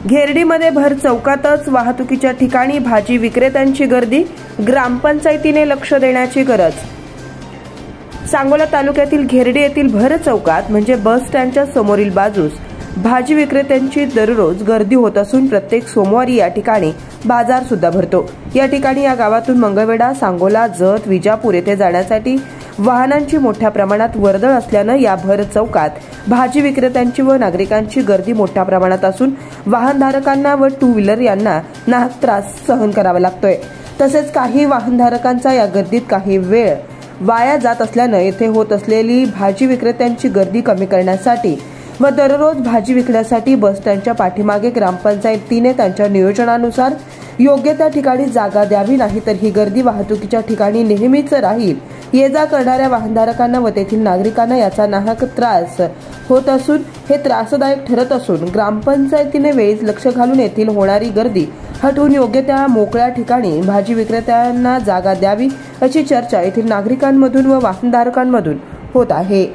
घेरडीमध्ये भर चौकातच वाहतुकीच्या ठिकाणी भाजी विक्रेत्यांची गर्दी, ग्रामपंचायतीने लक्ष देण्याची गरज। सांगोला तालुक्यातील घेरडी येथील भर चौकात म्हणजे बस स्टँडच्या समोरील बाजूस भाजी विक्रेत्यांची दररोज गर्दी होत असून प्रत्येक सोमवारी या ठिकाणी बाजार सुद्धा भरतो। या ठिकाणी या गावातून मंगळवेढा, सांगोला, जत, विजापूर येथे जाण्यासाठी वाहनांची मोठ्या प्रमाणात वर्दळ असल्याने या भर चौकात भाजी विक्रेत्यांची व नागरिकांची गर्दी मोठ्या प्रमाणात असून वाहनधारकांना व टू व्हीलर यांना नाहक त्रास सहन करावा लागतोय। तसेच काही वाहनधारकांचा या गर्दीत काही वेळ वाया जात असल्याने येथे होत असलेली भाजी विक्रेत्यांची गर्दी कमी करण्यासाठी व दररोज भाजी विकण्यासाठी बस स्टँडच्या पाठीमागे ग्रामपंचायतीने त्यांच्या नियोजनानुसार योग्य त्या ठिकाणी जागा द्यावी, नाही तर ही गर्दी वाहतुकीच्या ठिकाणी नेहमीच राहील। ये जा करणाऱ्या वाहनधारकांना व तेथील नागरिकांना याचा नाहक त्रास होत असून हे त्रासदायक ठरत असून ग्रामपंचायतीने वेळीच लक्ष घालून येथील होणारी गर्दी हटवून योग्य त्या मोकळ्या ठिकाणी भाजी विक्रेत्यांना जागा द्यावी, अशी चर्चा येथील नागरिकांमधून व वाहनधारकांमधून होत आहे।